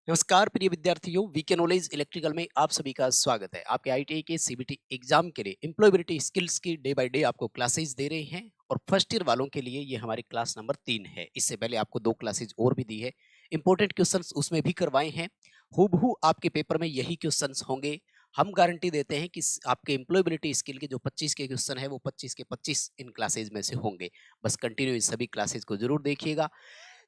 नमस्कार प्रिय विद्यार्थियों, वीके नॉलेज इलेक्ट्रिकल में आप सभी का स्वागत है। आपके आईटीआई के सीबीटी एग्जाम के लिए एम्प्लॉयबिलिटी स्किल्स की डे बाय डे आपको क्लासेस दे रहे हैं और फर्स्ट ईयर वालों के लिए ये हमारी क्लास नंबर 3 है। इससे पहले आपको 2 क्लासेस और भी दी है। इंपॉर्टेंट क्वेश्चंस उसमें भी करवाए हैं। हूबहू आपके पेपर में यही क्वेश्चंस होंगे। हम गारंटी देते हैं कि आपके एम्प्लॉयबिलिटी स्किल के जो 25 के क्वेश्चन है वो 25 के 25 इन क्लासेज में से होंगे। बस कंटिन्यू इन सभी क्लासेज को जरूर देखिएगा।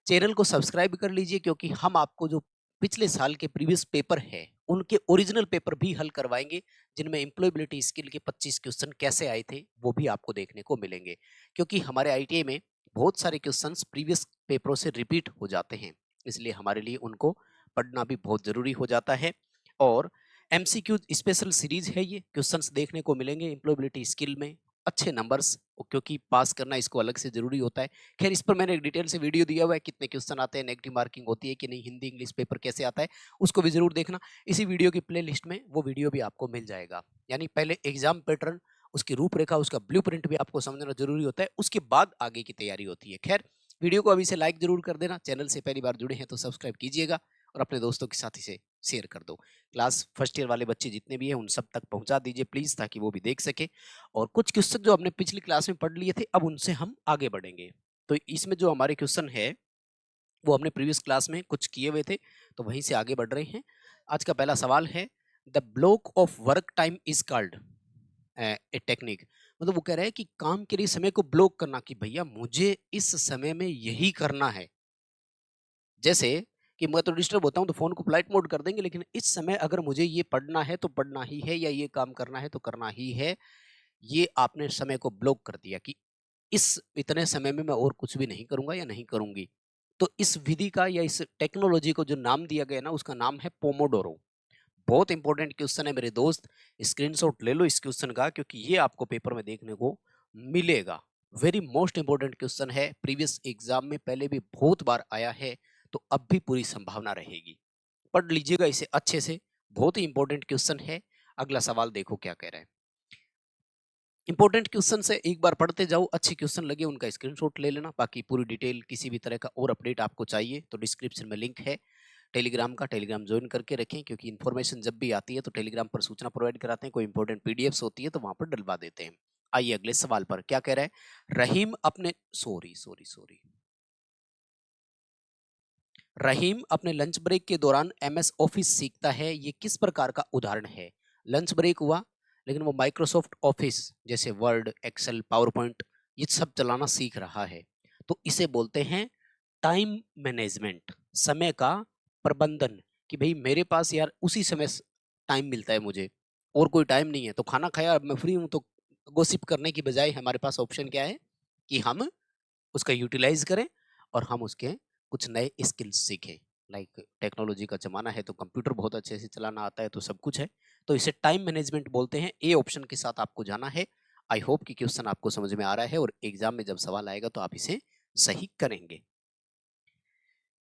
चैनल को सब्सक्राइब कर लीजिए क्योंकि हम आपको जो पिछले साल के प्रीवियस पेपर है उनके ओरिजिनल पेपर भी हल करवाएंगे, जिनमें एम्प्लॉयबिलिटी स्किल के 25 क्वेश्चन कैसे आए थे वो भी आपको देखने को मिलेंगे। क्योंकि हमारे आईटीआई में बहुत सारे क्वेश्चंस प्रीवियस पेपरों से रिपीट हो जाते हैं, इसलिए हमारे लिए उनको पढ़ना भी बहुत जरूरी हो जाता है। और एमसीक्यू स्पेशल सीरीज है, ये क्वेश्चंस देखने को मिलेंगे एम्प्लॉयबिलिटी स्किल में अच्छे नंबर्स, क्योंकि पास करना इसको अलग से जरूरी होता है। खैर, इस पर मैंने एक डिटेल से वीडियो दिया हुआ है, कितने क्वेश्चन आते हैं, नेगेटिव मार्किंग होती है कि नहीं, हिंदी इंग्लिश पेपर कैसे आता है, उसको भी जरूर देखना। इसी वीडियो की प्लेलिस्ट में वो वीडियो भी आपको मिल जाएगा। यानी पहले एग्जाम पैटर्न, उसकी रूपरेखा, उसका ब्लूप्रिंट भी आपको समझना जरूरी होता है, उसके बाद आगे की तैयारी होती है। खैर, वीडियो को अभी से लाइक जरूर कर देना, चैनल से पहली बार जुड़े हैं तो सब्सक्राइब कीजिएगा और अपने दोस्तों के साथ इसे शेयर कर दो। क्लास फर्स्ट ईयर वाले बच्चे जितने भी हैं उन सब तक पहुंचा दीजिए प्लीज, ताकि वो भी देख सके। और कुछ क्वेश्चन जो हमने पिछली क्लास में पढ़ लिए थे, अब उनसे हम आगे बढ़ेंगे। तो इसमें जो हमारे क्वेश्चन है वो हमने प्रीवियस क्लास में कुछ किए हुए थे, तो वहीं से आगे बढ़ रहे हैं। आज का पहला सवाल है, the block of work time is called a technique. मतलब वो कह रहा है कि काम के लिए समय को ब्लॉक करना, कि भैया मुझे इस समय में यही करना है। जैसे कि मैं तो डिस्टर्ब होता हूँ तो फोन को फ्लाइट मोड कर देंगे, लेकिन इस समय अगर मुझे ये पढ़ना है तो पढ़ना ही है, या ये काम करना है तो करना ही है। ये आपने समय को ब्लॉक कर दिया कि इस इतने समय में मैं और कुछ भी नहीं करूंगा या नहीं करूंगी। तो इस विधि का या इस टेक्नोलॉजी को जो नाम दिया गया ना, उसका नाम है पोमोडोरो। बहुत इंपॉर्टेंट क्वेश्चन है मेरे दोस्त, स्क्रीनशॉट ले लो इस क्वेश्चन का, क्योंकि ये आपको पेपर में देखने को मिलेगा। वेरी मोस्ट इंपॉर्टेंट क्वेश्चन है, प्रीवियस एग्जाम में पहले भी बहुत बार आया है, तो अब भी पूरी संभावना रहेगी। पढ़ लीजिएगा इसे अच्छे से, बहुत ही इंपॉर्टेंट क्वेश्चन है। अगला सवाल देखो क्या कह रहा है। इंपॉर्टेंट क्वेश्चन से एक बार पढ़ते जाओ, अच्छे क्वेश्चन लगे उनका स्क्रीनशॉट ले लेना। बाकी पूरी डिटेल, किसी भी तरह का और अपडेट आपको चाहिए तो डिस्क्रिप्शन में लिंक है टेलीग्राम का, टेलीग्राम ज्वाइन करके रखें, क्योंकि इन्फॉर्मेशन जब भी आती है तो टेलीग्राम पर सूचना प्रोवाइड कराते हैं। कोई इंपॉर्टेंट पीडीएफ्स होती है तो वहां पर डलवा देते हैं। आइए अगले सवाल पर, क्या कह रहा है। रहीम अपने सॉरी सॉरी सॉरी रहीम अपने लंच ब्रेक के दौरान एमएस ऑफिस सीखता है, ये किस प्रकार का उदाहरण है। लंच ब्रेक हुआ, लेकिन वो माइक्रोसॉफ्ट ऑफिस जैसे वर्ड, एक्सेल, पावर पॉइंट ये सब चलाना सीख रहा है। तो इसे बोलते हैं टाइम मैनेजमेंट, समय का प्रबंधन। कि भाई मेरे पास यार उसी समय टाइम मिलता है मुझे, और कोई टाइम नहीं है, तो खाना खाया, अब मैं फ्री हूं, तो गोसिप करने की बजाय हमारे पास ऑप्शन क्या है कि हम उसका यूटिलाइज करें और हम उसके कुछ नए स्किल्स सीखें। लाइक टेक्नोलॉजी का जमाना है तो कंप्यूटर बहुत अच्छे से चलाना आता है, तो सब कुछ है। तो इसे टाइम मैनेजमेंट बोलते हैं। ए ऑप्शन के साथ आपको जाना है। आई होप कि क्वेश्चन आपको समझ में आ रहा है और एग्जाम में जब सवाल आएगा तो आप इसे सही करेंगे।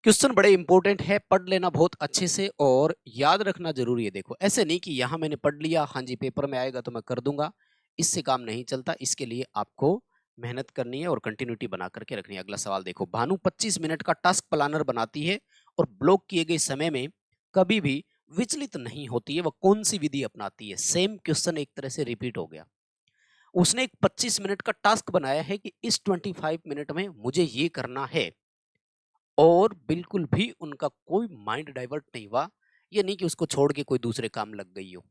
क्वेश्चन बड़े इंपॉर्टेंट है, पढ़ लेना बहुत अच्छे से और याद रखना जरूरी है। देखो, ऐसे नहीं कि यहां मैंने पढ़ लिया, हाँ जी पेपर में आएगा तो मैं कर दूंगा, इससे काम नहीं चलता। इसके लिए आपको मेहनत करनी है और कंटिन्यूटी बना करके रखनी है। अगला सवाल देखो, भानु 25 मिनट का टास्क प्लानर बनाती है और ब्लॉक किए गए समय में कभी भी विचलित नहीं होती है, वह कौन सी विधि अपनाती है। सेम क्वेश्चन एक तरह से रिपीट हो गया। उसने एक 25 मिनट का टास्क बनाया है कि इस 25 मिनट में मुझे ये करना है, और बिल्कुल भी उनका कोई माइंड डाइवर्ट नहीं हुआ। ये नहीं कि उसको छोड़ के कोई दूसरे काम लग गई हो।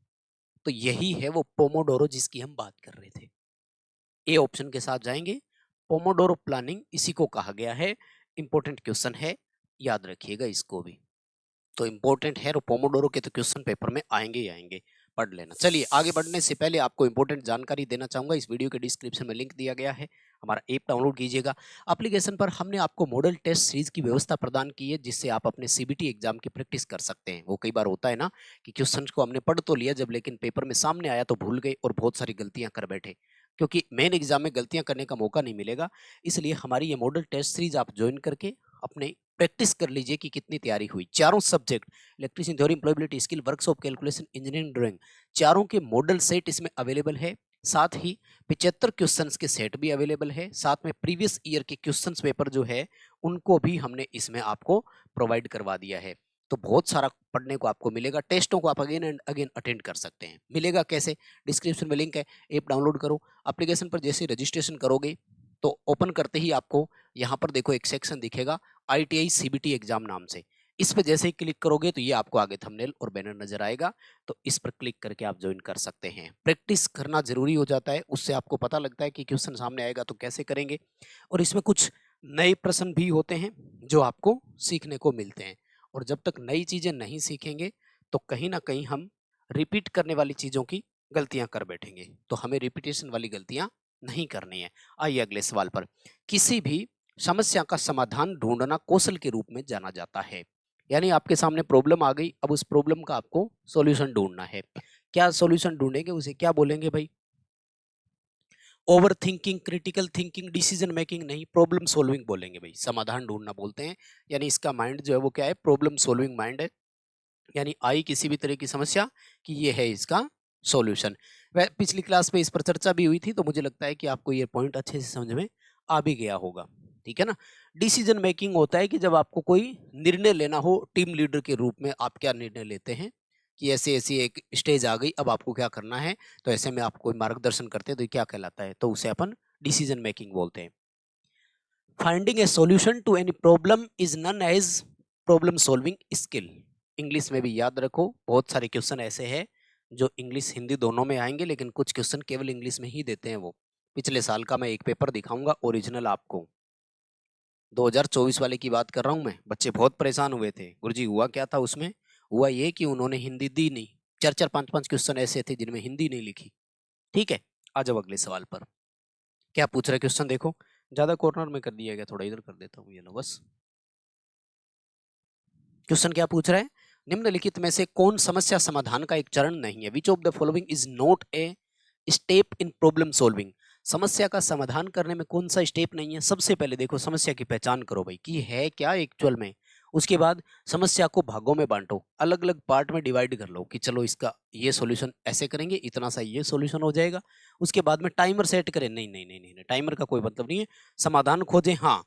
तो यही है वो पोमोडोरो जिसकी हम बात कर रहे थे। ए ऑप्शन के साथ जाएंगे। पोमोडोरो प्लानिंग इसी को कहा गया है। इंपॉर्टेंट क्वेश्चन है, याद रखिएगा इसको भी। तो इंपॉर्टेंट है, और पोमोडोरो के तो क्वेश्चन पेपर में आएंगे ही आएंगे, पढ़ लेना। चलिए आगे बढ़ने से पहले आपको इंपॉर्टेंट जानकारी देना चाहूंगा। इस वीडियो के डिस्क्रिप्शन में लिंक दिया गया है, हमारा ऐप डाउनलोड कीजिएगा। एप्लीकेशन पर हमने आपको मॉडल टेस्ट सीरीज की व्यवस्था प्रदान की है, जिससे आप अपने सीबीटी एग्जाम की प्रैक्टिस कर सकते हैं। वो कई बार होता है ना कि क्वेश्चन को हमने पढ़ तो लिया जब, लेकिन पेपर में सामने आया तो भूल गए और बहुत सारी गलतियां कर बैठे। क्योंकि मेन एग्जाम में गलतियां करने का मौका नहीं मिलेगा, इसलिए हमारी ये मॉडल टेस्ट सीरीज आप ज्वाइन करके अपने प्रैक्टिस कर लीजिए कि कितनी तैयारी हुई। चारों subject, electrician theory, employability skill, workshop, calculation, engineering, drawing, चारों के मॉडल सेट इसमें अवेलेबल है। साथ ही 75 क्वेश्चंस के सेट भी अवेलेबल है। साथ में प्रीवियस ईयर के क्वेश्चंस पेपर जो है उनको भी हमने इसमें आपको प्रोवाइड करवा दिया है। तो बहुत सारा पढ़ने को आपको मिलेगा। टेस्टों को आप अगेन एंड अगेन अटेंड कर सकते हैं। मिलेगा कैसे? डिस्क्रिप्शन में लिंक है, ऐप डाउनलोड करो। एप्लीकेशन पर जैसे रजिस्ट्रेशन करोगे तो ओपन करते ही आपको यहाँ पर देखो एक सेक्शन दिखेगा ITI CBT एग्जाम नाम से। इस पे जैसे ही क्लिक करोगे तो ये आपको आगे थंबनेल और बैनर नजर आएगा, तो इस पर क्लिक करके आप ज्वाइन कर सकते हैं। प्रैक्टिस करना जरूरी हो जाता है, उससे आपको पता लगता है कि क्वेश्चन सामने आएगा तो कैसे करेंगे। और इसमें कुछ नए प्रश्न भी होते हैं जो आपको सीखने को मिलते हैं। और जब तक नई चीजें नहीं सीखेंगे तो कहीं ना कहीं हम रिपीट करने वाली चीजों की गलतियां कर बैठेंगे। तो हमें रिपीटेशन वाली गलतियां नहीं करनी है। आइए अगले सवाल पर। किसी भी समस्या का समाधान ढूंढना कौशल के रूप में जाना जाता है। यानी आपके सामने प्रॉब्लम आ गई, अब उस प्रॉब्लम का आपको सॉल्यूशन ढूंढना है। क्या सॉल्यूशन ढूंढेंगे, उसे क्या बोलेंगे भाई? Over thinking, critical thinking, decision making नहीं, प्रॉब्लम सॉल्विंग बोलेंगे भाई। समाधान ढूंढना बोलते हैं। यानी इसका माइंड जो है वो क्या है? प्रॉब्लम सॉल्विंग माइंड है। यानी आई किसी भी तरह की समस्या कि ये है इसका सॉल्यूशन। वह पिछली क्लास में इस पर चर्चा भी हुई थी, तो मुझे लगता है कि आपको ये पॉइंट अच्छे से समझ में आ भी गया होगा। ठीक है ना? डिसीजन मेकिंग होता है कि जब आपको कोई निर्णय लेना हो, टीम लीडर के रूप में आप क्या निर्णय लेते हैं कि ऐसे ऐसी एक स्टेज आ गई, अब आपको क्या करना है। तो ऐसे में आपको मार्गदर्शन करते हैं तो ये क्या कहलाता है? तो उसे अपन डिसीजन मेकिंग बोलते हैं। Finding a solution to any problem is known as problem solving skill. English में भी याद रखो, बहुत सारे क्वेश्चन ऐसे हैं जो इंग्लिश हिंदी दोनों में आएंगे, लेकिन कुछ क्वेश्चन केवल इंग्लिश में ही देते हैं। वो पिछले साल का मैं एक पेपर दिखाऊंगा ओरिजिनल आपको, 2024 वाले की बात कर रहा हूं मैं। बच्चे बहुत परेशान हुए थे, गुरुजी हुआ क्या था उसमें? हुआ ये कि उन्होंने हिंदी दी नहीं। चार चार पांच पांच क्वेश्चन ऐसे थे जिनमें हिंदी नहीं लिखी। ठीक है, आ जाओ अगले सवाल पर। क्या पूछ रहे क्वेश्चन देखो, ज्यादा कॉर्नर में कर दिया गया, थोड़ा इधर कर देता हूँ, ये लो बस। क्वेश्चन क्या पूछ रहा है? निम्नलिखित में से कौन समस्या समाधान का एक चरण नहीं है? Which of the following is not a step in problem solving. समस्या का समाधान करने में कौन सा स्टेप नहीं है? सबसे पहले देखो समस्या की पहचान करो भाई कि है क्या एक्चुअल में। उसके बाद समस्या को भागों में बांटो, अलग अलग पार्ट में डिवाइड कर लो कि चलो इसका ये सॉल्यूशन ऐसे करेंगे, इतना सा ये सॉल्यूशन हो जाएगा। उसके बाद में टाइमर सेट करें। नहीं नहीं नहीं नहीं, टाइमर का कोई मतलब नहीं है। समाधान खोजें, हाँ,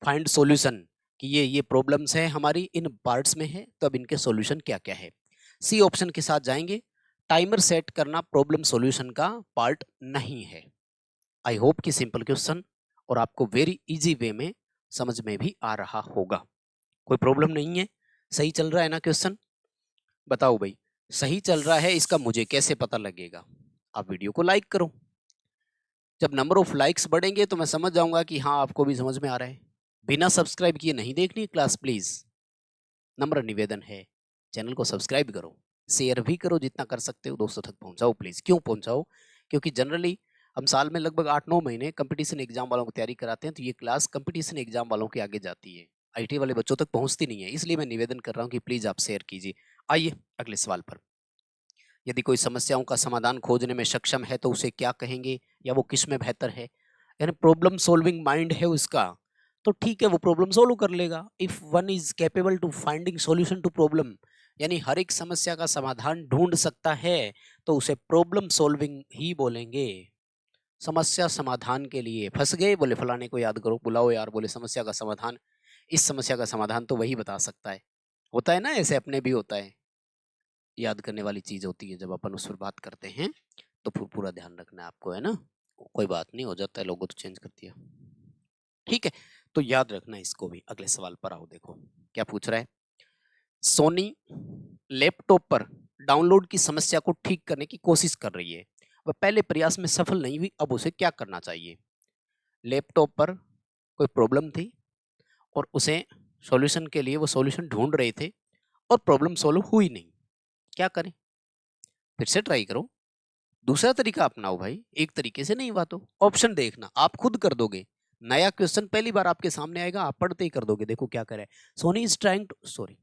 फाइंड सॉल्यूशन कि ये प्रॉब्लम्स है हमारी इन पार्ट्स में है, तो अब इनके सॉल्यूशन क्या क्या है। सी ऑप्शन के साथ जाएंगे। टाइमर सेट करना प्रॉब्लम सॉल्यूशन का पार्ट नहीं है। आई होप कि सिंपल क्वेश्चन और आपको वेरी इजी वे में समझ में भी आ रहा होगा। कोई प्रॉब्लम नहीं है, सही चल रहा है ना क्वेश्चन? बताओ भाई, सही चल रहा है इसका मुझे कैसे पता लगेगा? आप वीडियो को लाइक करो। जब नंबर ऑफ लाइक्स बढ़ेंगे तो मैं समझ जाऊंगा कि हाँ आपको भी समझ में आ रहा है। बिना सब्सक्राइब किए नहीं देखनी क्लास प्लीज। नम्र निवेदन है, चैनल को सब्सक्राइब करो, शेयर भी करो, जितना कर सकते हो दोस्तों तक पहुंचाओ प्लीज। क्यों पहुंचाओ? क्योंकि जनरली हम साल में लगभग 8-9 महीने कंपटीशन एग्जाम वालों को तैयारी कराते हैं, तो ये क्लास कंपटीशन एग्जाम वालों के आगे जाती है, IT वाले बच्चों तक पहुंचती नहीं है। इसलिए मैं निवेदन कर रहा हूँ कि प्लीज आप शेयर कीजिए। आइए अगले सवाल पर। यदि कोई समस्याओं का समाधान खोजने में सक्षम है तो उसे क्या कहेंगे, या वो किस में बेहतर है? यानी प्रॉब्लम सॉल्विंग माइंड है उसका, तो ठीक है वो प्रॉब्लम सॉल्व कर लेगा। If one is capable to finding solution to problem, यानी हर एक समस्या का समाधान ढूंढ सकता है, तो उसे प्रॉब्लम सॉल्विंग ही बोलेंगे। समस्या समाधान के लिए फंस गए, बोले फलाने को याद करो, बुलाओ यार, बोले समस्या का समाधान, इस समस्या का समाधान तो वही बता सकता है। होता है ना, ऐसे अपने भी होता है। याद करने वाली चीज होती है जब अपन उस पर बात करते हैं, तो फिर पूरा ध्यान रखना है आपको, है ना? कोई बात नहीं, हो जाता है, लोगों तो चेंज कर दिया। ठीक है, तो याद रखना इसको भी। अगले सवाल पर आओ, देखो क्या पूछ रहा है। सोनी लैपटॉप पर डाउनलोड की समस्या को ठीक करने की कोशिश कर रही है, वह पहले प्रयास में सफल नहीं हुई, अब उसे क्या करना चाहिए? लैपटॉप पर कोई प्रॉब्लम थी और उसे सॉल्यूशन के लिए वो सॉल्यूशन ढूंढ रहे थे और प्रॉब्लम सॉल्व हुई नहीं, क्या करें? फिर से ट्राई करो, दूसरा तरीका अपनाओ भाई, एक तरीके से नहीं हुआ तो ऑप्शन देखना, आप खुद कर दोगे। नया क्वेश्चन पहली बार आपके सामने आएगा, आप पढ़ते ही कर दोगे। देखो क्या करे। Soni is trying to sorry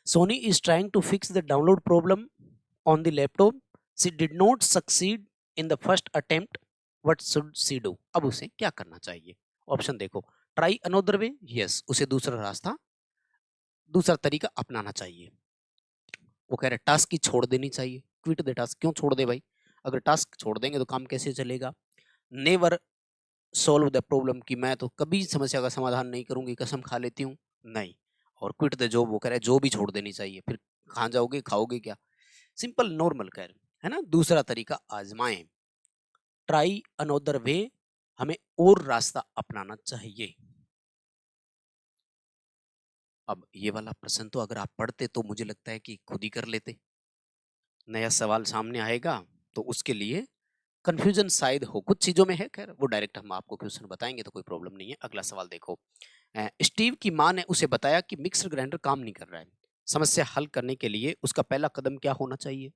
Soni is trying to fix the download problem on the laptop, she did not succeed in the first attempt, what should she do? अब उसे क्या करना चाहिए? ऑप्शन देखो। ट्राई अनदर वे, यस, उसे दूसरा रास्ता, दूसरा तरीका अपनाना चाहिए। वो कह रहे टास्क की छोड़ देनी चाहिए, क्विट द टास्क। क्यों छोड़ दे भाई? अगर टास्क छोड़ देंगे तो काम कैसे चलेगा? नेवर सॉल्व द प्रॉब्लम कि मैं तो कभी समस्या का समाधान नहीं करूंगी, कसम खा लेती हूँ, नहीं। और क्विट द जॉब वो कह रहा है जॉब भी छोड़ देनी चाहिए, फिर कहाँ जाओगे, खाओगे क्या? सिंपल नॉर्मल कह रहे है ना। दूसरा तरीका आजमाएं, ट्राई अनदर वे, हमें और रास्ता अपनाना चाहिए। अब ये वाला प्रश्न तो अगर आप पढ़ते तो मुझे लगता है कि खुद ही कर लेते। नया सवाल सामने आएगा तो उसके लिए कंफ्यूजन शायद हो कुछ चीजों में है, खैर वो डायरेक्ट हम आपको क्वेश्चन बताएंगे तो कोई प्रॉब्लम नहीं है। अगला सवाल देखो। स्टीव की माँ ने उसे बताया कि मिक्सर ग्राइंडर काम नहीं कर रहा है। समस्या हल करने के लिए उसका पहला कदम क्या होना चाहिए?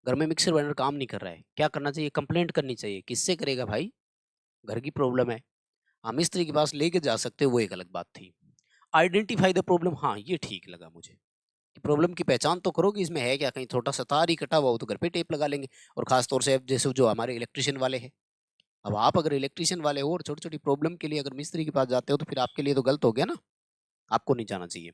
घर में मिक्सर ग्राइंडर काम नहीं कर रहा है, क्या करना चाहिए? कंप्लेंट करनी चाहिए। किससे करेगा भाई? घर की प्रॉब्लम है। हाँ, मिस्त्री के पास लेके जा सकते हो, वो एक अलग बात थी। आइडेंटिफाई द प्रॉब्लम, हाँ ये ठीक लगा मुझे कि प्रॉब्लम की पहचान तो करो कि इसमें है क्या। कहीं छोटा सा तार ही कटा हुआ हो तो घर पे टेप लगा लेंगे। और खास तौर से अब जैसे जो हमारे इलेक्ट्रिशियन वाले हैं, अब आप अगर इलेक्ट्रिशियन वाले हो और छोटी छोटी प्रॉब्लम के लिए अगर मिस्त्री के पास जाते हो तो फिर आपके लिए तो गलत हो गया ना, आपको नहीं जाना चाहिए।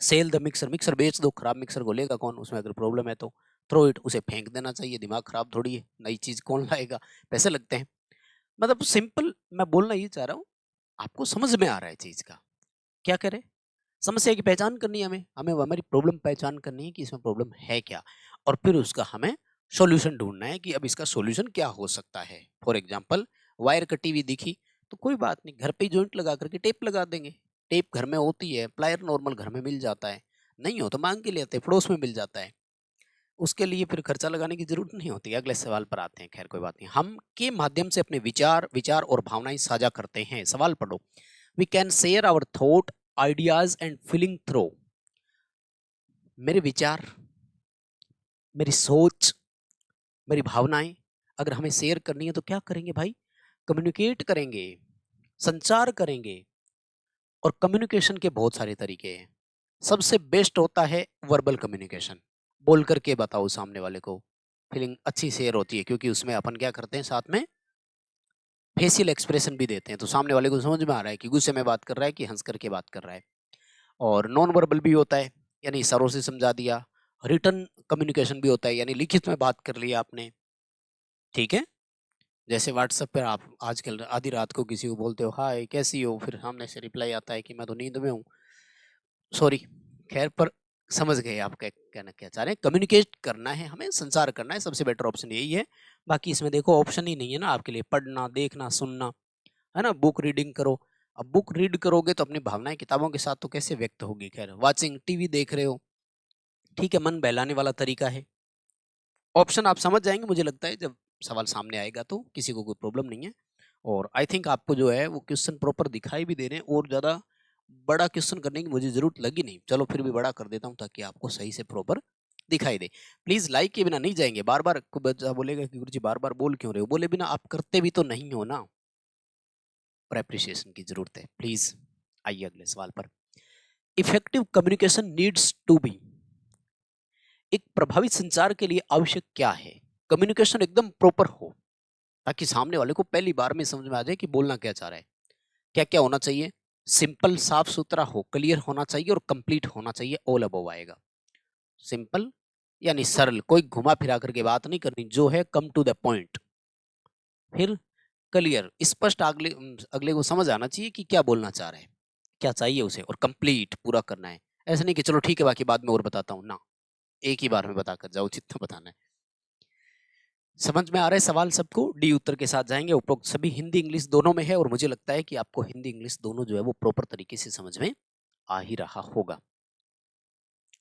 सेल द मिक्सर, मिक्सर बेच दो, खराब मिक्सर को लेगा कौन? उसमें अगर प्रॉब्लम है तो थ्रो इट, उसे फेंक देना चाहिए। दिमाग खराब थोड़ी है, नई चीज कौन लाएगा, पैसे लगते हैं। मतलब सिंपल मैं बोलना ये चाह रहा हूँ, आपको समझ में आ रहा है चीज का। क्या करें? समस्या की पहचान करनी है, हमें हमें वो हमारी प्रॉब्लम पहचान करनी है कि इसमें प्रॉब्लम है क्या, और फिर उसका हमें सॉल्यूशन ढूंढना है कि अब इसका सॉल्यूशन क्या हो सकता है। फॉर एग्जांपल, वायर कटी हुई दिखी तो कोई बात नहीं, घर पे जॉइंट लगा करके टेप लगा देंगे। टेप घर में होती है, प्लायर नॉर्मल घर में मिल जाता है, नहीं हो तो मांग के लेते हैं, पड़ोस में मिल जाता है। उसके लिए फिर खर्चा लगाने की जरूरत नहीं होती। अगले सवाल पर आते हैं, खैर कोई बात नहीं। हम के माध्यम से अपने विचार विचार और भावनाएं साझा करते हैं। सवाल पढ़ो। We can share our thought, ideas and feeling through. मेरे विचार, मेरी सोच, मेरी भावनाएं अगर हमें शेयर करनी है तो क्या करेंगे भाई? कम्युनिकेट करेंगे, संचार करेंगे। और कम्युनिकेशन के बहुत सारे तरीके हैं। सबसे बेस्ट होता है वर्बल कम्युनिकेशन। बोल करके बताओ सामने वाले को, फीलिंग अच्छी शेयर होती है क्योंकि उसमें अपन क्या करते हैं, साथ में फेशियल एक्सप्रेशन भी देते हैं, तो सामने वाले को समझ में आ रहा है कि गुस्से में बात कर रहा है कि हंस करके बात कर रहा है। और नॉन वर्बल भी होता है, यानी इशारों से समझा दिया। रिटर्न कम्युनिकेशन भी होता है, यानी लिखित में बात कर लिया आपने, ठीक है। जैसे व्हाट्सएप पर आप आजकल आधी रात को किसी को बोलते हो हाय कैसी हो, फिर सामने से रिप्लाई आता है कि मैं तो नींद में हूँ, सॉरी। खैर, पर समझ गए आप क्या कहना क्या चाह रहे हैं। कम्युनिकेट करना है हमें, संचार करना है, सबसे बेटर ऑप्शन यही है। बाकी इसमें देखो ऑप्शन ही नहीं है ना आपके लिए, पढ़ना, देखना, सुनना, है ना। बुक रीडिंग करो। अब बुक रीड करोगे तो अपनी भावनाएं किताबों के साथ तो कैसे व्यक्त होगी। खैर, वाचिंग टीवी देख रहे हो, ठीक है, मन बहलाने वाला तरीका है। ऑप्शन आप समझ जाएंगे मुझे लगता है, जब सवाल सामने आएगा तो किसी को कोई प्रॉब्लम नहीं है। और आई थिंक आपको जो है वो क्वेश्चन प्रॉपर दिखाई भी दे रहे हैं, और ज़्यादा बड़ा क्वेश्चन करने की मुझे ज़रूरत लगी नहीं। चलो फिर भी बड़ा कर देता हूँ ताकि आपको सही से प्रॉपर दिखाई दे। प्लीज़ लाइक के बिना नहीं जाएंगे। बार बार कोई बच्चा बोलेगा कि गुरुजी बार बार बोल क्यों रहे हो, बोले बिना आप करते भी तो नहीं हो ना। और एप्रिसिएशन की जरूरत है प्लीज़। आइए अगले सवाल पर। Effective communication needs to be. एक प्रभावी संचार के लिए आवश्यक क्या है? कम्युनिकेशन एकदम प्रॉपर हो ताकि सामने वाले को पहली बार में समझ में आ जाए कि बोलना क्या चाह रहा है। क्या क्या होना चाहिए? सिंपल, साफ सुथरा हो, क्लियर होना चाहिए और कंप्लीट होना चाहिए। ऑल अबव आएगा। सिंपल यानी सरल, कोई घुमा फिरा करके बात नहीं करनी, जो है कम टू द पॉइंट। फिर क्लियर, स्पष्ट, अगले अगले को समझ आना चाहिए कि क्या बोलना चाह रहे हैं, क्या चाहिए उसे, और कंप्लीट पूरा करना है। ऐसा नहीं कि चलो ठीक है बाकी बाद में और बताता हूँ ना, एक ही बार में बता कर जाओ जितना बताना है। समझ में आ रहा है सवाल सबको? डी उत्तर के साथ जाएंगे। उपरोक्त सभी हिंदी इंग्लिश दोनों में है, और मुझे लगता है कि आपको हिंदी इंग्लिश दोनों जो है वो प्रॉपर तरीके से समझ में आ ही रहा होगा।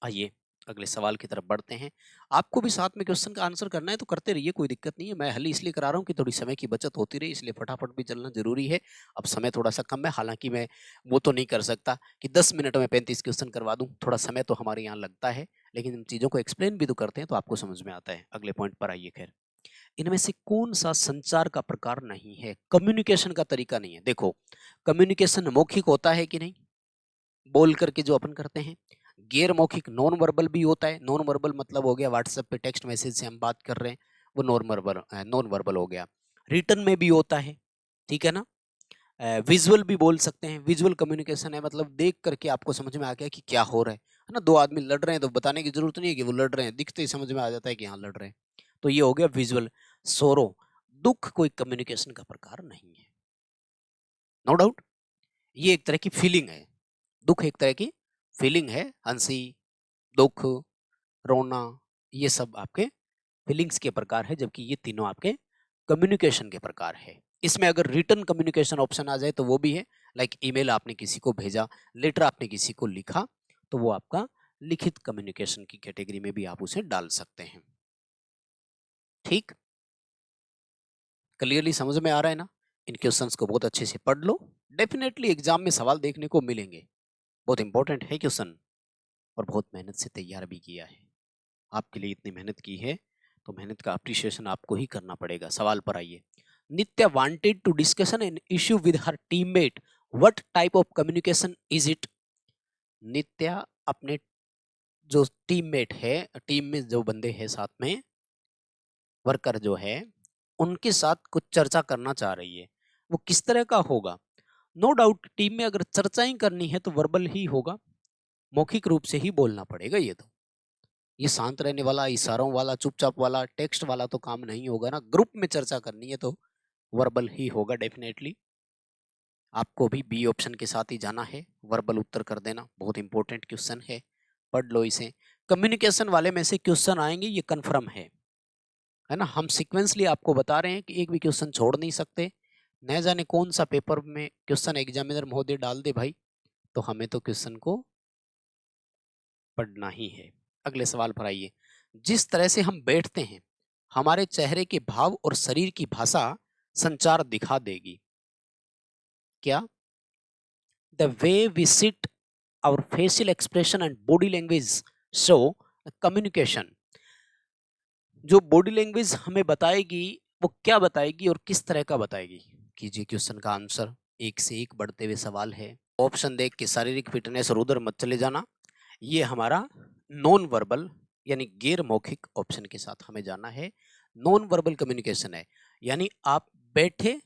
आइए अगले सवाल की तरफ बढ़ते हैं। आपको भी साथ में क्वेश्चन का आंसर करना है तो करते रहिए, कोई दिक्कत नहीं है। मैं हल इसलिए करा रहा हूँ कि थोड़ी समय की बचत होती रही, इसलिए फटाफट भी चलना जरूरी है। अब समय थोड़ा सा कम है, हालांकि मैं वो तो नहीं कर सकता कि 10 मिनट में 35 क्वेश्चन करवा दूं, थोड़ा समय तो हमारे यहाँ लगता है, लेकिन इन चीज़ों को एक्सप्लेन भी तो करते हैं तो आपको समझ में आता है। अगले पॉइंट पर आइए। खैर, इनमें से कौन सा संचार का प्रकार नहीं है, कम्युनिकेशन का तरीका नहीं है? देखो, कम्युनिकेशन मौखिक होता है कि नहीं, बोल करके जो अपन करते हैं। गैर मौखिक नॉन वर्बल भी होता है। नॉन वर्बल मतलब हो गया व्हाट्सएप पे टेक्स्ट मैसेज से हम बात कर रहे हैं, वो नॉन वर्बल हो गया। रिटर्न में भी होता है, ठीक है ना। विजुअल भी बोल सकते हैं, विजुअल कम्युनिकेशन है, मतलब देख करके आपको समझ में आ गया कि क्या हो रहा है ना। दो आदमी लड़ रहे हैं तो बताने की जरूरत नहीं है कि वो लड़ रहे हैं, दिखते ही समझ में आ जाता है कि हाँ लड़ रहे हैं, तो ये हो गया विजुअल। सोरो, दुख कोई कम्युनिकेशन का प्रकार नहीं है, नो डाउट। ये एक तरह की फीलिंग है, दुख एक तरह की फीलिंग है, हंसी, दुख, रोना, ये सब आपके फीलिंग्स के प्रकार है, जबकि ये तीनों आपके कम्युनिकेशन के प्रकार है। इसमें अगर रिटन कम्युनिकेशन ऑप्शन आ जाए तो वो भी है, लाइक ईमेल आपने किसी को भेजा, लेटर आपने किसी को लिखा, तो वो आपका लिखित कम्युनिकेशन की कैटेगरी में भी आप उसे डाल सकते हैं। ठीक, क्लियरली समझ में आ रहा है ना? इन क्वेश्चंस को बहुत अच्छे से पढ़ लो, डेफिनेटली एग्जाम में सवाल देखने को मिलेंगे। बहुत इंपॉर्टेंट है क्वेश्चन, और बहुत मेहनत से तैयार भी किया है। आपके लिए इतनी मेहनत की है तो मेहनत का अप्रिशिएशन आपको ही करना पड़ेगा। सवाल पर आइए। Nitya wanted to discussion an issue with her teammate, what type of communication is it? Nitya अपने जो टीममेट है, टीम में जो बंदे हैं साथ में, वर्कर जो है, उनके साथ कुछ चर्चा करना चाह रही है, वो किस तरह का होगा? नो डाउट टीम में अगर चर्चा ही करनी है तो वर्बल ही होगा, मौखिक रूप से ही बोलना पड़ेगा। ये शांत रहने वाला, इशारों वाला, चुपचाप वाला, टेक्स्ट वाला तो काम नहीं होगा ना। ग्रुप में चर्चा करनी है तो वर्बल ही होगा डेफिनेटली। आपको भी बी ऑप्शन के साथ ही जाना है, वर्बल उत्तर कर देना। बहुत इंपॉर्टेंट क्वेश्चन है, पढ़ लो इसे। कम्युनिकेशन वाले में से क्वेश्चन आएंगे, ये कंफर्म है ना। हम सीक्वेंसली आपको बता रहे हैं कि एक भी क्वेश्चन छोड़ नहीं सकते। न जाने कौन सा पेपर में क्वेश्चन एग्जामिनर महोदय डाल दे भाई, तो हमें तो क्वेश्चन को पढ़ना ही है। अगले सवाल पर आइए। जिस तरह से हम बैठते हैं, हमारे चेहरे के भाव और शरीर की भाषा संचार दिखा देगी। क्या? The way we sit, our facial expression and body language show communication. जो बॉडी लैंग्वेज हमें बताएगी, वो क्या बताएगी और किस तरह का बताएगी? कीजिए क्वेश्चन का आंसर। एक से एक बढ़ते हुए सवाल है। ऑप्शन देख के शारीरिक फिटनेस और उधर मत चले जाना। ये हमारा नॉन वर्बल यानी गैर मौखिक ऑप्शन के साथ हमें जाना है। नॉन वर्बल कम्युनिकेशन है, यानी आप बैठे,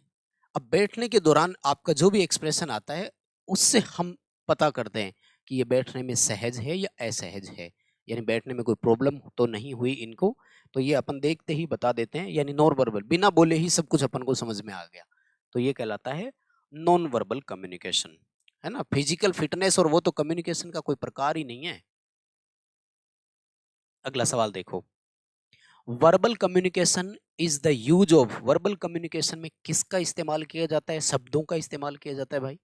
अब बैठने के दौरान आपका जो भी एक्सप्रेशन आता है, उससे हम पता करते हैं कि ये बैठने में सहज है या असहज है, यानी बैठने में कोई प्रॉब्लम तो नहीं हुई इनको, तो ये अपन देखते ही बता देते हैं। यानी नॉन वर्बल, बिना बोले ही सब कुछ अपन को समझ में आ गया, तो ये कहलाता है नॉन वर्बल कम्युनिकेशन, है ना। फिजिकल फिटनेस और वो तो कम्युनिकेशन का कोई प्रकार ही नहीं है। अगला सवाल देखो। Verbal communication is the use of, verbal communication में किसका इस्तेमाल किया जाता है? शब्दों का इस्तेमाल किया जाता है भाई।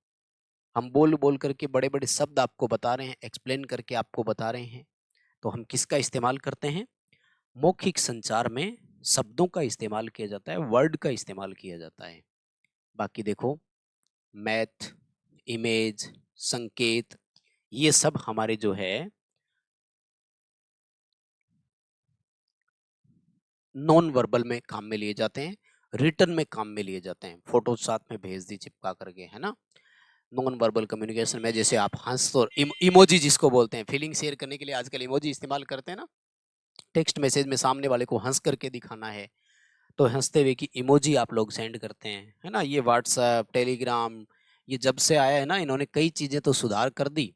हम बोल बोल करके बड़े बड़े शब्द आपको बता रहे हैं, एक्सप्लेन करके आपको बता रहे हैं, तो हम किसका इस्तेमाल करते हैं? मौखिक संचार में शब्दों का इस्तेमाल किया जाता है, वर्ड का इस्तेमाल किया जाता है। बाकी देखो, मैथ, इमेज, संकेत, ये सब हमारे जो है नॉन वर्बल में काम में लिए जाते हैं, रिटर्न में काम में लिए जाते हैं। फोटो साथ में भेज दी चिपका करके, है ना। नॉन वर्बल कम्युनिकेशन में जैसे आप हंस और इमोजी जिसको बोलते हैं, फीलिंग शेयर करने के लिए आजकल इमोजी इस्तेमाल करते हैं ना। टेक्स्ट मैसेज में सामने वाले को हंस करके दिखाना है, तो हंसते हुए की इमोजी आप लोग सेंड करते हैं, है ना। ये व्हाट्सएप, टेलीग्राम, ये जब से आया है ना, इन्होंने कई चीजें तो सुधार कर दी,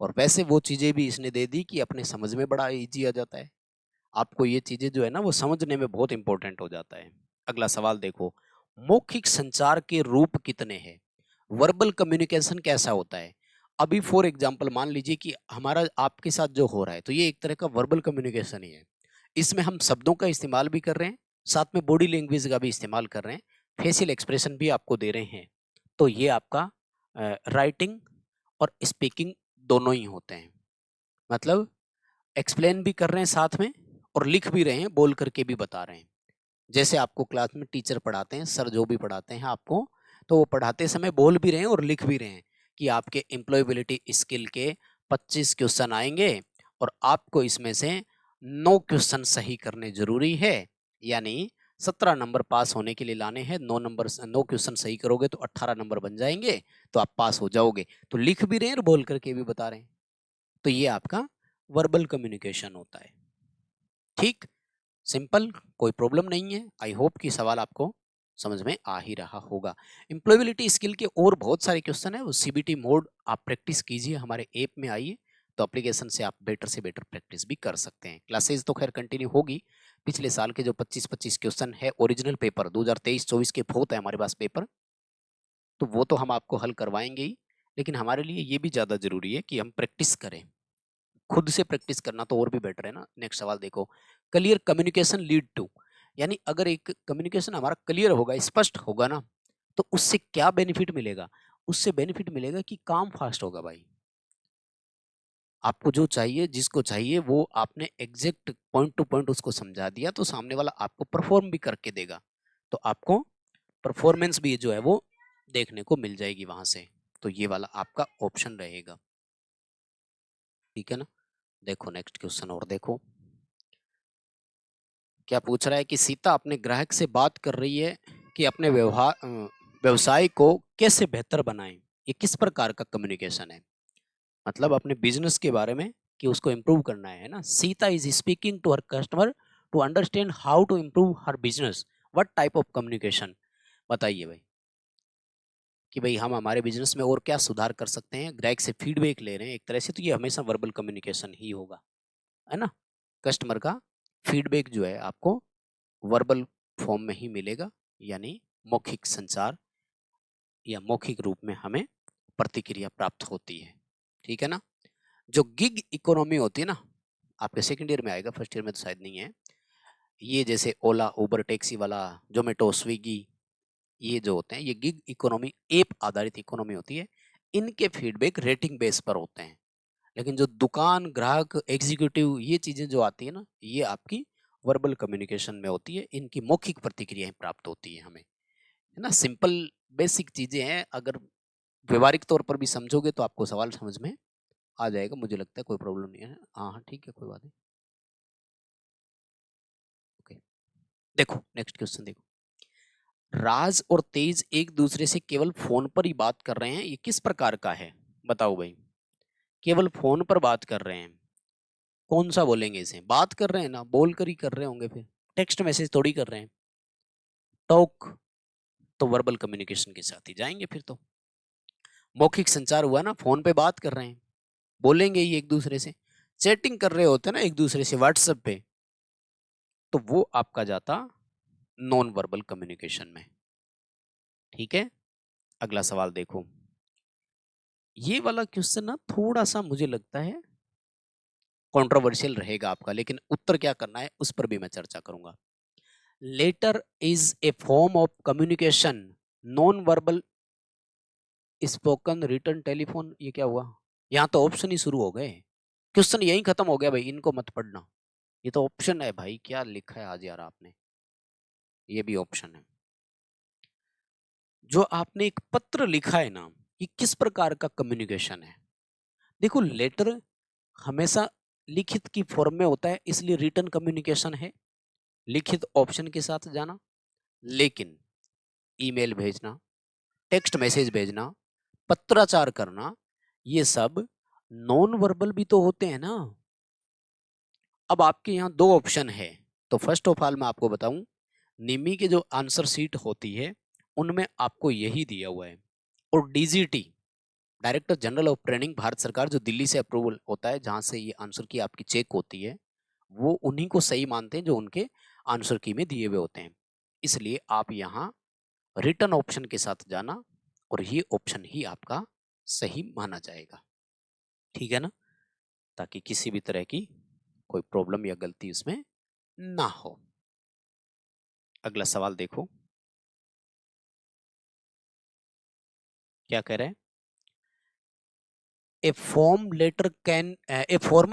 और वैसे वो चीजें भी इसने दे दी कि अपने समझ में बड़ा इजी आ जाता है। आपको ये चीजें जो है ना वो समझने में बहुत इंपॉर्टेंट हो जाता है। अगला सवाल देखो। मौखिक संचार के रूप कितने हैं? वर्बल कम्युनिकेशन कैसा होता है? अभी फॉर एग्जांपल मान लीजिए कि हमारा आपके साथ जो हो रहा है, तो ये एक तरह का वर्बल कम्युनिकेशन ही है। इसमें हम शब्दों का इस्तेमाल भी कर रहे हैं, साथ में बॉडी लैंग्वेज का भी इस्तेमाल कर रहे हैं, फेशियल एक्सप्रेशन भी आपको दे रहे हैं। तो ये आपका राइटिंग और स्पीकिंग दोनों ही होते हैं। मतलब एक्सप्लेन भी कर रहे हैं साथ में, और लिख भी रहे हैं, बोल करके भी बता रहे हैं। जैसे आपको क्लास में टीचर पढ़ाते हैं, सर जो भी पढ़ाते हैं आपको, तो वो पढ़ाते समय बोल भी रहे हैं और लिख भी रहे हैं कि आपके एम्प्लॉयबिलिटी स्किल के 25 क्वेश्चन आएंगे, और आपको इसमें से 9 क्वेश्चन सही करने जरूरी है। यानी 17 नंबर पास होने के लिए लाने हैं, 9 क्वेश्चन सही करोगे तो 18 नंबर बन जाएंगे, तो आप पास हो जाओगे। तो लिख भी रहे हैं और बोल करके भी बता रहे हैं। तो ये आपका वर्बल कम्युनिकेशन होता है। ठीक, सिंपल, कोई प्रॉब्लम नहीं है। आई होप कि सवाल आपको समझ में आ ही रहा होगा। एम्प्लॉयबिलिटी स्किल के और बहुत सारे क्वेश्चन है, वो सीबीटी मोड आप प्रैक्टिस कीजिए, हमारे ऐप में आइए, तो एप्लीकेशन से आप बेटर से बेटर प्रैक्टिस भी कर सकते हैं। क्लासेज तो खैर कंटिन्यू होगी। पिछले साल के जो 25-25 क्वेश्चन है ओरिजिनल पेपर 2023-24 के बहुत है हमारे पास पेपर, तो वो तो हम आपको हल करवाएंगे ही, लेकिन हमारे लिए ये भी ज़्यादा ज़रूरी है कि हम प्रैक्टिस करें। खुद से प्रैक्टिस करना तो और भी बेटर है ना। नेक्स्ट सवाल देखो, क्लियर कम्युनिकेशन लीड टू, यानी अगर एक कम्युनिकेशन हमारा क्लियर होगा, स्पष्ट होगा ना, तो उससे क्या बेनिफिट मिलेगा? उससे बेनिफिट मिलेगा कि काम फास्ट होगा भाई। आपको जो चाहिए, जिसको चाहिए, वो आपने एग्जैक्ट पॉइंट टू पॉइंट उसको समझा दिया, तो सामने वाला आपको परफॉर्म भी करके देगा, तो आपको परफॉर्मेंस भी जो है वो देखने को मिल जाएगी वहां से। तो ये वाला आपका ऑप्शन रहेगा, ठीक है ना। देखो नेक्स्ट क्वेश्चन और देखो क्या पूछ रहा है कि सीता अपने ग्राहक से बात कर रही है कि अपने व्यवसाय को कैसे बेहतर बनाएं। ये किस प्रकार का कम्युनिकेशन है? मतलब अपने बिजनेस के बारे में कि उसको इम्प्रूव करना है ना। Sita is speaking to her customer to understand how to improve her business, what type of communication. बताइए भाई कि भाई हम हमारे बिजनेस में और क्या सुधार कर सकते हैं। ग्राहक से फीडबैक ले रहे हैं एक तरह से, तो ये हमेशा वर्बल कम्युनिकेशन ही होगा, है ना। कस्टमर का फीडबैक जो है आपको वर्बल फॉर्म में ही मिलेगा, यानी मौखिक संचार या मौखिक रूप में हमें प्रतिक्रिया प्राप्त होती है, ठीक है ना। जो गिग इकोनॉमी होती है ना, आपके सेकंड ईयर में आएगा, फर्स्ट ईयर में तो शायद नहीं है। ये जैसे ओला, उबर, टैक्सी वाला, जोमेटो, स्विगी, ये जो होते हैं ये गिग इकोनॉमी, ऐप आधारित इकोनॉमी होती है। इनके फीडबैक रेटिंग बेस पर होते हैं। लेकिन जो दुकान, ग्राहक, एग्जीक्यूटिव, ये चीजें जो आती है ना, ये आपकी वर्बल कम्युनिकेशन में होती है। इनकी मौखिक प्रतिक्रियाएं प्राप्त होती है हमें, है ना। सिंपल बेसिक चीजें हैं, अगर व्यवहारिक तौर पर भी समझोगे तो आपको सवाल समझ में आ जाएगा, मुझे लगता है कोई प्रॉब्लम नहीं है। हाँ हाँ ठीक है, कोई बात नहीं। ओके, देखो नेक्स्ट क्वेश्चन देखो, राज और तेज एक दूसरे से केवल फोन पर ही बात कर रहे हैं, ये किस प्रकार का है? बताओ भाई। केवल फोन पर बात कर रहे हैं, कौन सा बोलेंगे इसे? बात कर रहे हैं ना, बोल कर ही कर रहे होंगे, फिर टेक्स्ट मैसेज थोड़ी कर रहे हैं। टॉक तो वर्बल कम्युनिकेशन के साथ ही जाएंगे फिर तो। मौखिक संचार हुआ ना, फोन पे बात कर रहे हैं, बोलेंगे ही एक दूसरे से। चैटिंग कर रहे होते हैं ना एक दूसरे से व्हाट्सएप पे, तो वो आपका जाता नॉन वर्बल कम्युनिकेशन में, ठीक है। अगला सवाल देखो, ये वाला क्वेश्चन ना थोड़ा सा मुझे लगता है कंट्रोवर्शियल रहेगा आपका, लेकिन उत्तर क्या करना है उस पर भी मैं चर्चा करूंगा। Letter is a form of communication, non verbal, spoken, written, telephone, ये क्या हुआ? यहाँ तो ऑप्शन ही शुरू हो गए, क्वेश्चन यही खत्म हो गया भाई, इनको मत पढ़ना। ये तो ऑप्शन है भाई, क्या लिखा है आज यार आपने, ये भी ऑप्शन है। जो आपने एक पत्र लिखा है ना, ये किस प्रकार का कम्युनिकेशन है? देखो लेटर हमेशा लिखित की फॉर्म में होता है, इसलिए रिटर्न कम्युनिकेशन है, लिखित ऑप्शन के साथ जाना। लेकिन ईमेल भेजना, टेक्स्ट मैसेज भेजना, पत्राचार करना, ये सब नॉन वर्बल भी तो होते हैं ना। अब आपके यहाँ दो ऑप्शन है, तो फर्स्ट ऑफ ऑल मैं आपको बताऊं, निमी के जो आंसर सीट होती है उनमें आपको यही दिया हुआ है। और DGT, director general of training, Bharat सरकार, जो दिल्ली से अप्रूवल होता है, जहां से ये आंसर की आपकी चेक होती है, वो उन्हीं को सही मानते हैं जो उनके आंसर की में दिए हुए होते हैं। इसलिए आप यहाँ रिटर्न ऑप्शन के साथ जाना, और ये ऑप्शन ही आपका सही माना जाएगा, ठीक है ना, ताकि किसी भी तरह की कोई प्रॉब्लम या गलती उसमें ना हो। अगला सवाल देखो क्या कह रहे हैं। A formal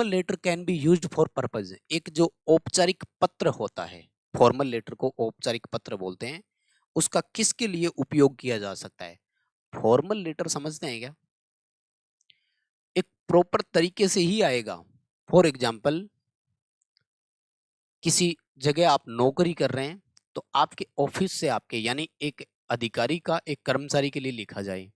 letter can be used for purpose, एक जो औपचारिक पत्र होता है, फॉर्मल लेटर को औपचारिक पत्र बोलते हैं, उसका किसके लिए उपयोग किया जा सकता है? फॉर्मल लेटर समझते हैं क्या? एक प्रॉपर तरीके से ही आएगा। फॉर एग्जाम्पल, किसी जगह आप नौकरी कर रहे हैं, तो आपके ऑफिस से आपके, यानी एक अधिकारी का एक कर्मचारी के लिए लिखा जाए,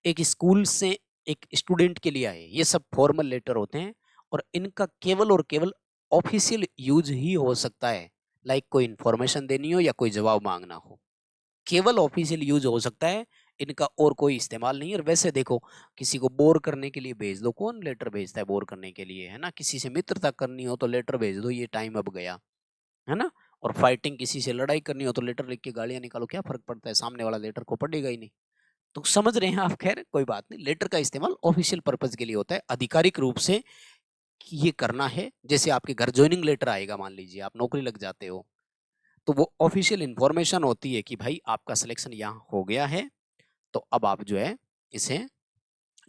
एक स्कूल से एक स्टूडेंट के लिए आए, ये सब फॉर्मल लेटर होते हैं। और इनका केवल और केवल ऑफिशियल यूज ही हो सकता है, लाइक कोई इंफॉर्मेशन देनी हो या कोई जवाब मांगना हो, केवल ऑफिशियल यूज हो सकता है। इनका और कोई इस्तेमाल नहीं है। और वैसे देखो, किसी को बोर करने के लिए भेज दो, कौन लेटर भेजता है बोर करने के लिए, है ना? किसी से मित्रता करनी हो तो लेटर भेज दो, ये टाइम अब गया, है ना? और फाइटिंग, किसी से लड़ाई करनी हो तो लेटर लिख के गालियां निकालो, क्या फर्क पड़ता है, सामने वाला लेटर को पढ़ेगा ही नहीं। तो समझ रहे हैं आप? खैर कोई बात नहीं, लेटर का इस्तेमाल ऑफिशियल पर्पज के लिए होता है, आधिकारिक रूप से ये करना है। जैसे आपके घर ज्वाइनिंग लेटर आएगा, मान लीजिए आप नौकरी लग जाते हो, तो वो ऑफिशियल इंफॉर्मेशन होती है कि भाई आपका सिलेक्शन यहाँ हो गया है, तो अब आप जो है इसे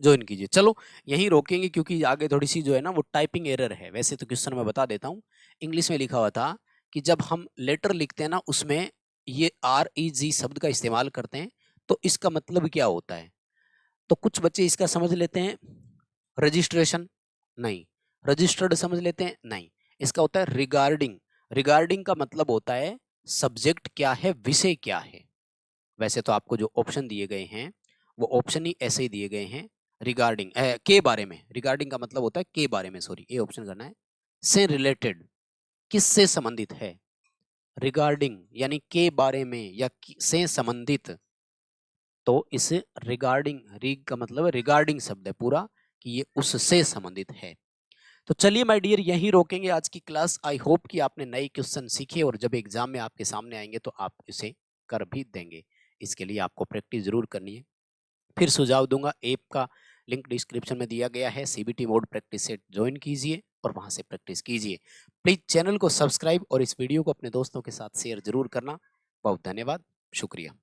ज्वाइन कीजिए। चलो यहीं रोकेंगे, क्योंकि आगे थोड़ी सी जो है ना वो टाइपिंग एरर है। वैसे तो क्वेश्चन मैं बता देता हूँ, इंग्लिश में लिखा हुआ था कि जब हम लेटर लिखते हैं ना, उसमें ये REG शब्द का इस्तेमाल करते हैं, तो इसका मतलब क्या होता है? तो कुछ बच्चे इसका समझ लेते हैं रजिस्ट्रेशन, नहीं। रजिस्टर्ड समझ लेते हैं, नहीं। इसका होता है रिगार्डिंग। रिगार्डिंग का मतलब होता है सब्जेक्ट क्या है, विषय क्या है। वैसे तो आपको जो ऑप्शन दिए गए हैं वो ऑप्शन ही ऐसे ही दिए गए हैं, रिगार्डिंग के बारे में। रिगार्डिंग का मतलब होता है के बारे में, सॉरी, ये ऑप्शन करना है। से रिलेटेड, किससे संबंधित है। रिगार्डिंग यानी के बारे में या से संबंधित, तो इसे रिगार्डिंग, रिग का मतलब है रिगार्डिंग शब्द है पूरा, कि ये उससे संबंधित है। तो चलिए माय डियर, यहीं रोकेंगे आज की क्लास। आई होप कि आपने नए क्वेश्चन सीखे और जब एग्जाम में आपके सामने आएंगे तो आप इसे कर भी देंगे। इसके लिए आपको प्रैक्टिस जरूर करनी है। फिर सुझाव दूंगा, ऐप का लिंक डिस्क्रिप्शन में दिया गया है, CBT mode practice set join कीजिए और वहां से प्रैक्टिस कीजिए। प्लीज चैनल को सब्सक्राइब और इस वीडियो को अपने दोस्तों के साथ शेयर जरूर करना। बहुत धन्यवाद, शुक्रिया।